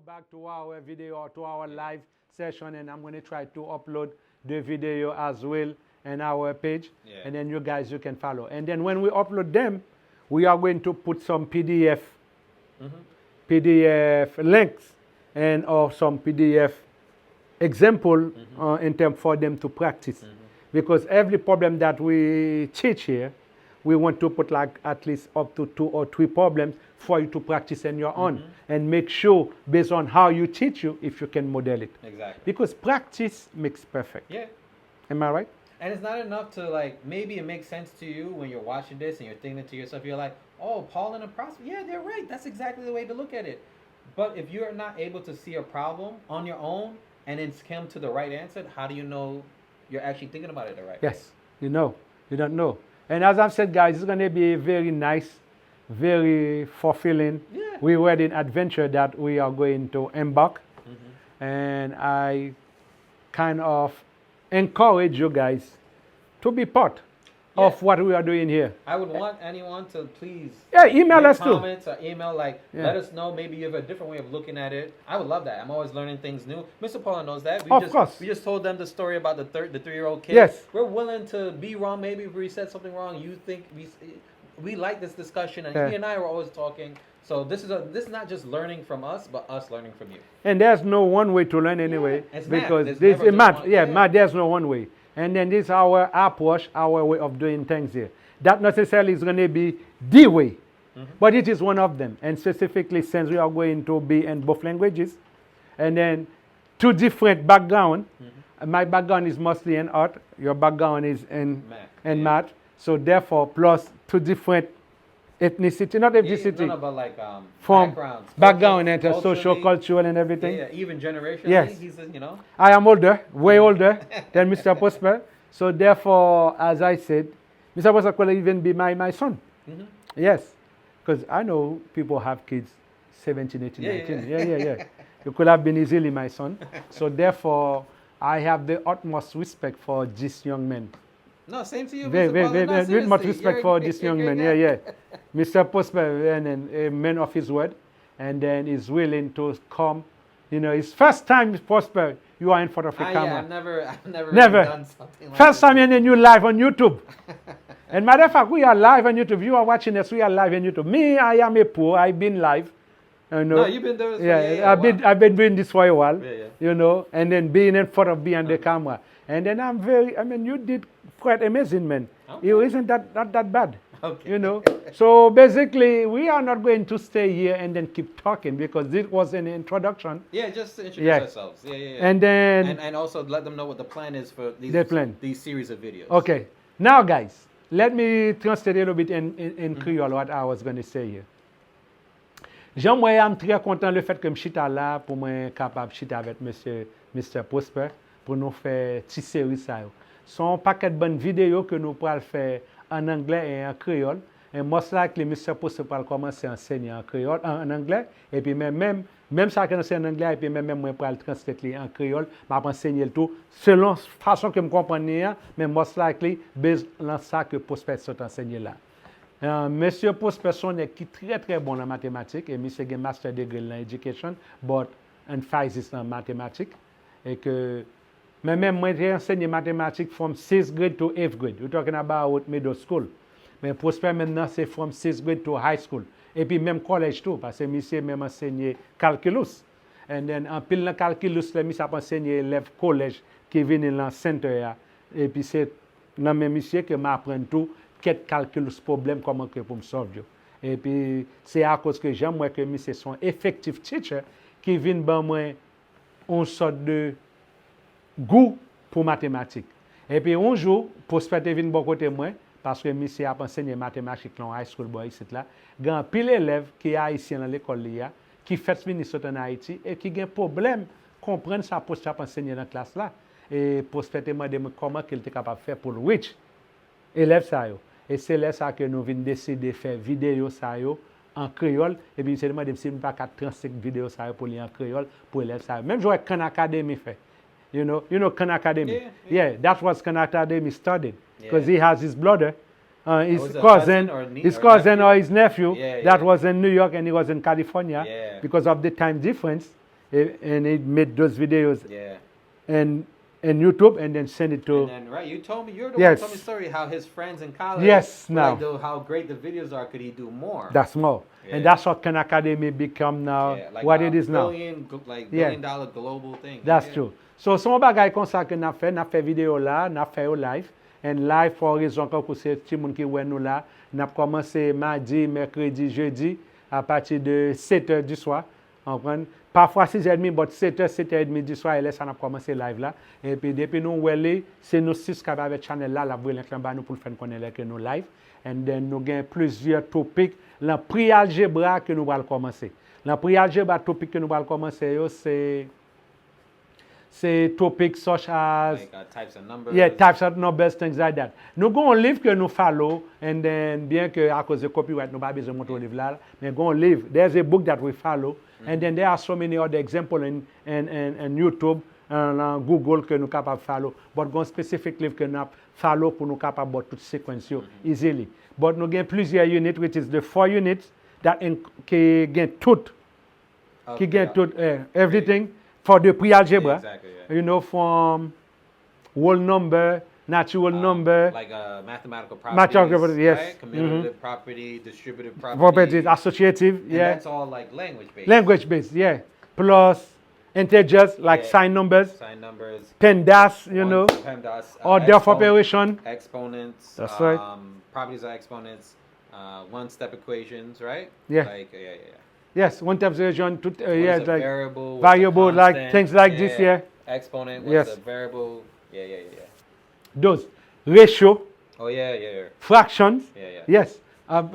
back to our video or to our live session, and I'm going to try to upload the video as well in our page, and then you guys you can follow. And then when we upload them, we are going to put some PDF links and or some PDF example in terms for them to practice, because every problem that we teach here, we want to put like at least up to 2 or 3 problems for you to practice on your own and make sure based on how you teach you if you can model it. Exactly. Because practice makes perfect. Yeah. Am I right? And it's not enough to like, maybe it makes sense to you when you're watching this and you're thinking to yourself, you're like, oh, Paul and a Prosper, yeah, they're right. That's exactly the way to look at it. But if you're not able to see a problem on your own and then come to the right answer, how do you know you're actually thinking about it the right way? Yes, you know, you don't know. And as I've said, guys, it's going to be a very nice, very fulfilling, rewarding adventure that we are going to embark. And I kind of encourage you guys to be part of what we are doing here. I would want anyone to please email us too. Comments or email, like, let us know. Maybe you have a different way of looking at it. I would love that. I'm always learning things new. Mr. Paula knows that. Of course. We just told them the story about the 3-year-old kid. Yes. We're willing to be wrong. Maybe if we said something wrong, you think we like this discussion, and he and I were always talking. So this is not just learning from us, but us learning from you. And there's no one way to learn anyway, because there's math. There's no one way. And then this is our approach, our way of doing things here. That necessarily is going to be the way, but it is one of them. And specifically, since we are going to be in both languages, and then 2 different backgrounds. My background is mostly in art. Your background is in math. So therefore, plus 2 different ethnicity, not ethnicity, but like from background and social, cultural, and everything. Yeah, even generationally. Yes. He's, you know. I am older, way older than Mr. Prosper. So therefore, as I said, Mr. Prosper could even be my son. Yes, because I know people have kids 17, 18, 19. Yeah. You could have been easily my son. So therefore, I have the utmost respect for this young man. No, same to you. Very much respect for this young man. Mr. Prosper, and a man of his word, and then is willing to come. You know, his first time, Prosper, you are in front of the camera. I've never done something like first time, and then you live on YouTube. And matter of fact, we are live on YouTube. You are watching us. We are live on YouTube. Me, I am a pro. I've been live. You know. No, you've been doing this. I've been doing this for a while. You know, and then being in front of behind the camera. And then you did quite amazing, man. It isn't that bad. Okay. You know. So basically, we are not going to stay here and then keep talking, because this was an introduction. Yeah, just to introduce ourselves. Yeah. And then and also let them know what the plan is for these series of videos. Okay. Now, guys, let me translate a little bit in Creole what I was going to say here. Jean-moi, je suis très content le fait que je suis là pour moi capable de chita avec Mr. Prosper pour nous faire une petite série ça. Son paquet de bonnes vidéos que nous pourrons faire en anglais et en créole. Et most likely, Mr. Prosper va commencer à enseigner en créole, en anglais. Et puis même ça qu'on enseigne en anglais, et puis même moi pour le translater en créole, je vais enseigner le tout selon la façon que je comprends, mais most likely, based on ça que Prosper s'est enseigné là. Monsieur Prosper est qui très très bon en mathématiques, et monsieur a un master degree en education, but emphasis en mathématiques. Et que même moi j'ai enseigné mathématiques from 6th grade to 8th grade. We're talking about middle school. Mais Prosper maintenant c'est from 6th grade to high school. Et puis même collège tout, parce que monsieur même enseigné calculus. And then en pile dans calculus, monsieur a enseigné élèves collège qui viennent dans le centre. Et puis c'est dans même monsieur que m'apprend tout. Quel calculus problème comment que pour me solver. Et puis c'est à cause que j'aime moi que monsieur son effective teacher qui vient ben moi une sorte de goût pour mathématiques. Et puis un jour Prosper vient bon côté moi parce que monsieur a enseigné mathématiques dans high school boy ici là. Grand pile élève qui est haïtien dans l'école là qui fait venir en Haïti et qui a un problème comprendre ça Prosper enseigner dans classe là. Et Prosper m'a demandé comment qu'il était capable de faire pour le reach élève ça yo. Et c'est là ça que nous venons décider de faire vidéo ça yo en créole. Et puis c'est demandé si nous pas 35 vidéos ça pour lire en créole pour élève ça. Même jouer Khan Academy fait. You know Khan Academy. Yeah, that's what Khan Academy started because he has his brother, his cousin or his nephew that was in New York and he was in California because of the time difference. and he made those videos Yeah. and YouTube and then send it to. And then, right, you told me, you're the one Yes. who told me the story how his friends in college, Yes, were now. like, how great the videos are, could he do more? That's more. Yeah. And that's what Khan Academy become now, Yeah, like what a it is now. $1 billion global thing. That's Yeah. true. So, son bagay kon sa ke na fait vidéo là, na fait au live. And live pour raison que c'est petit monde qui ouais nous là, n'a commencé mardi, mercredi, jeudi à partir de 7h du soir. Comprendre? Parfois 6h30, mais 7h, 7h30 du soir, et là, ça a commencé live là. Et puis, depuis nous, c'est nous 6 qui avec channel là, la brûle nous pour faire connaître que nous live. And then, nous avons plusieurs topics. La Pre-Algebra que nous allons commencer. La Pre-Algebra topic que nous allons commencer, c'est topics such as Like types of numbers. yeah, types of numbers, things like that. Nous avons un livre que nous follow, and then, bien que à cause de copyright, nous n'avons pas besoin de montrer le livre là, mais nous avons un livre. There's a book that we follow, and then there are so many other examples in YouTube, and Google que nous sommes capables de follow. But nous avons un specific livre que nous follow pour nous capables de toute séquence easily. But nous avons plusieurs units, which is the 4 units that qui gain tout, qui gain tout, everything for the pre-algebra. Yeah, exactly, yeah. You know, from whole number, natural number, like mathematical Mathematical, properties, yes. right? Commutative property, distributive properties, associative, and yeah. that's all like language based. Language based, yeah. Plus integers like Yeah. sign numbers, Sign numbers. PEMDAS, you know, PEMDAS, or def operation. exponents. That's right. Properties of exponents. One-step equations, right? Yeah. Like yeah. Yes, one type of version, What yeah, is a like variable, what's a variable, like constant? things like this, yeah. Exponent, what's Yes. a variable? Yeah. Those ratio, Oh yeah. fractions. Yeah. Yes,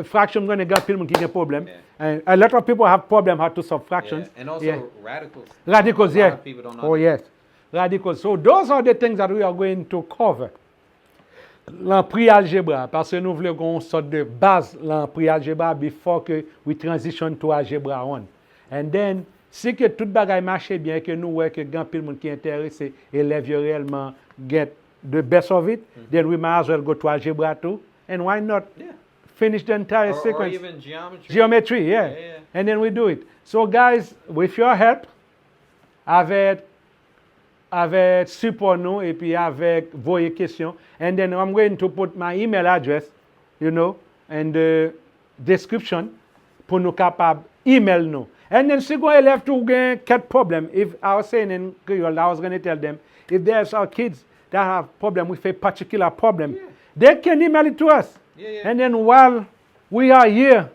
fraction going to get people give a problem, Yeah. and a lot of people have problem how to solve fractions. Yeah. And also Yeah. radicals. Radicals, A lot yeah. of people don't know Oh, that. yes. Radicals. So those are the things that we are going to cover. La pre-algebra, parce que nous voulons qu'on sorte de base la pre-algebra before que we transition to algebra 1. And then, si que tout bagay marche bien, que nous voyons que grand pile monde qui est intéressé, élève réellement get the best of it, then we might as well go to algebra 2. And why not Yeah. finish the entire Or sequence? even geometry. Geometry, yeah. Yeah. And then we do it. So guys, with your help, avec support nous et puis avec vos questions, and then I'm going to put my email address, you know, in the description pour nous capable email nous. And then si vous élève to get problem, if I was saying in Creole, I was going to tell them, if there's our kids that have problem with a particular problem, they can email it to us. Yeah. And then while we are here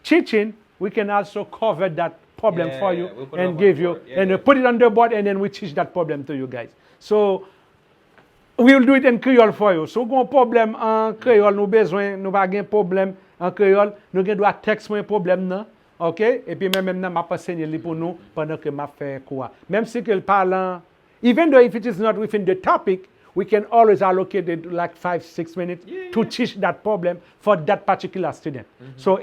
teaching, we can also cover that problem Yeah, for you we'll put it and up give on you, board. Yeah, and yeah. put it on the board, and then we teach that problem to you guys. So we will do it in Creole for you. So gon problem en Creole, nous besoin, nous pas gen problem en Creole, nous gen doit texte moi problème nan, OK? Et puis même nan m'a enseigner li pour nous pendant que m'a fait quoi. Même si que le parlant, even though if it is not within the topic, we can always allocate it like 5-6 minutes to teach that problem for that particular student. So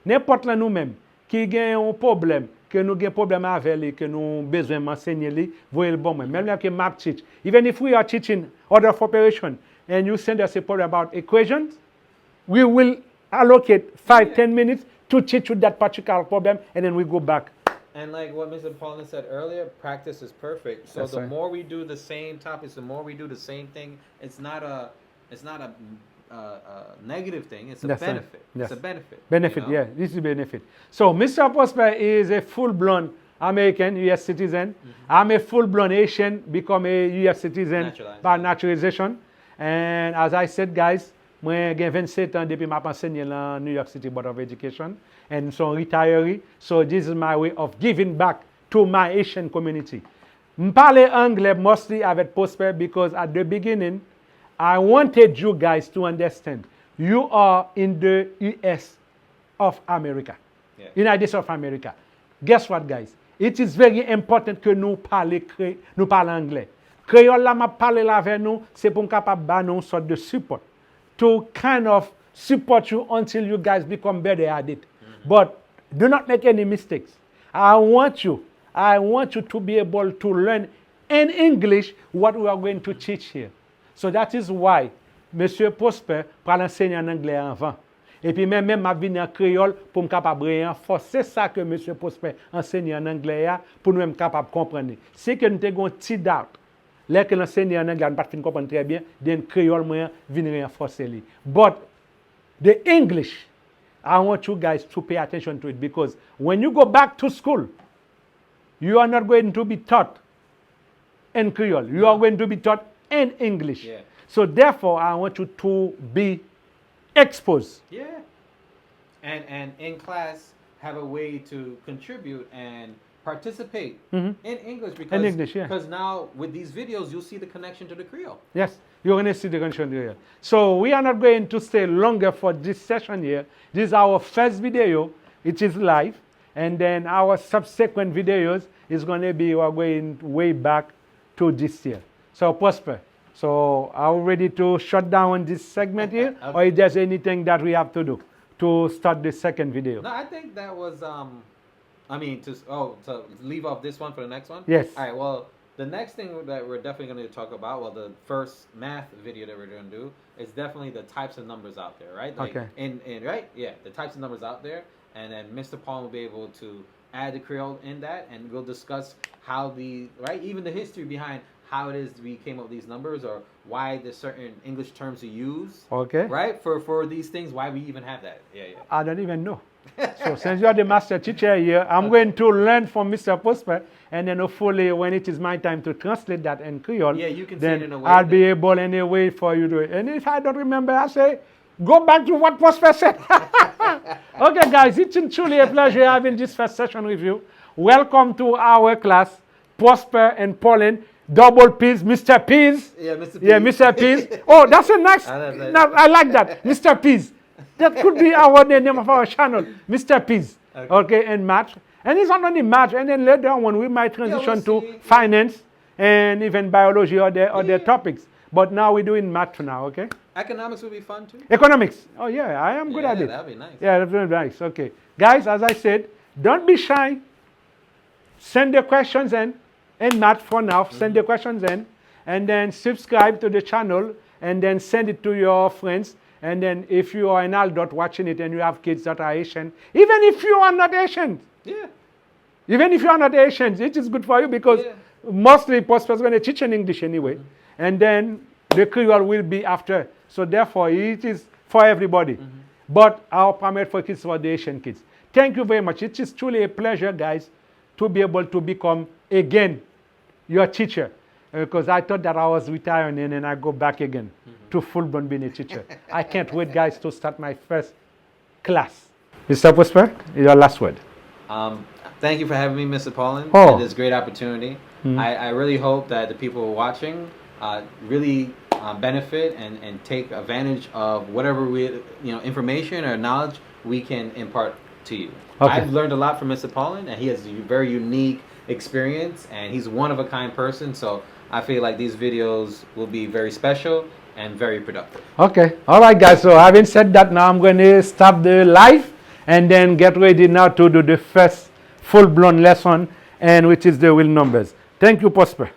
n'importe là nous-mêmes qui gagne un problème, que nous avons un problème avec lui, que nous avons besoin d'enseigner lui, voyez le bon moment. Même là que map teach. Even if we are teaching order of operation and you send us a problem about equations, we will allocate 5-10 minutes to teach you that particular problem, and then we go back. And like what Mr. Paulin said earlier, practice is perfect. So That's the right. more we do the same topics, the more we do the same thing. It's not a negative thing. It's a That's right. benefit. Yes. It's a benefit. Benefit, you know? yeah, this is benefit. So Mr. Prosper is a full-blown American, U.S. citizen. I'm a full-blown Asian, become a U.S. citizen Naturalized, by yeah. naturalization. And as I said, guys, moi j'ai 27 ans depuis m'a enseigné dans New York City Board of Education, and so retiree. So this is my way of giving back to my Asian community. M'parle anglais mostly avec Prosper because at the beginning, I wanted you guys to understand you are in the US of America, Yeah. United States of America. Guess what, guys? It is very important que nous parlons anglais. Créole là m'a parlé là avec nous, c'est pour capable ba nous sorte de support to kind of support you until you guys become better at it. But do not make any mistakes. I want you to be able to learn in English what we are going to teach here. So that is why Monsieur Prosper parle enseigner en anglais avant. Et puis même m'a venir en créole pour me capable renforcer ça que monsieur Prosper enseigne en anglais pour nous même capable comprendre. C'est que nous avons un petit doubt. Là que l'enseigne en anglais, nous pas fin comprendre très bien, den créole moi venir renforcer lui. But the English, I want you guys to pay attention to it because when you go back to school, you are not going to be taught in Creole. You are going to be taught in English. Yeah. So therefore, I want you to be exposed. Yeah. And in class, have a way to contribute and participate in English because In English, yeah. Because now with these videos, you'll see the connection to the Creole. Yes, you're going to see the connection here. So we are not going to stay longer for this session here. This is our first video. It is live. And then our subsequent videos is going to be, we're going way back to this year. So Prosper. So are we ready to shut down this segment here? Okay. Or is there anything that we have to do to start the second video? No, I think that was to leave off this one for the next one. Yes. All right. Well, the next thing that we're definitely going to talk about, well, the first math video that we're going to do is definitely the types of numbers out there, right? Like Okay. Right? Yeah, the types of numbers out there, and then Mr. Paul will be able to add the Creole in that, and we'll discuss how even the history behind how it is we came up with these numbers or why there's certain English terms we use. Okay. Right? For these things, why we even have that. Yeah. I don't even know. So since you are the master teacher here, I'm going to learn from Mr. Prosper, and then hopefully when it is my time to translate that in Creole, Yeah, you can say then it in a way I'll that- be able in a way for you to. And if I don't remember, I say, go back to what Prosper said. Okay, guys, it's truly a pleasure having this first session with you. Welcome to our class, Prosper and Pauline. Double P's, Mr. P's. Yeah, Mr. P. Yeah, Mr. P's. Oh, that's a nice. I like that, Mr. P's. That could be the name of our channel, Mr. P's. Okay, and math. And it's not only math, and then later on we might transition we'll to see. finance and even biology or other topics. But now we're doing math now, okay? Economics would be fun too. Economics. Oh yeah, I am good at it. That'd be nice. Yeah, that's very nice. Okay. Guys, as I said, don't be shy. Send the questions in math for now. Send the questions in. And then subscribe to the channel. And then send it to your friends. And then if you are an adult watching it and you have kids that are Asian, even if you are not Asian, Yeah. even if you are not Asian, it is good for you because Yeah. mostly Prosper is going to teach in English anyway. And then the Creole will be after. So therefore, it is for everybody. But our primary focus is for the Asian kids. Thank you very much. It is truly a pleasure, guys, to be able to become, again, your teacher. Because I thought that I was retiring and then I go back again to full-blown being a teacher. I can't wait, guys, to start my first class. Mr. Prosper, your last word. Thank you for having me, Mr. Paulin. Oh. It is a great opportunity. I really hope that the people who are watching really benefit and take advantage of whatever information or knowledge we can impart to you. Okay. I've learned a lot from Mr. Paulin, and he has a very unique experience, and he's one of a kind person. So I feel like these videos will be very special and very productive. Okay. All right, guys. So having said that, now I'm going to stop the live and then get ready now to do the first full-blown lesson, and which is the real numbers. Thank you, Prosper.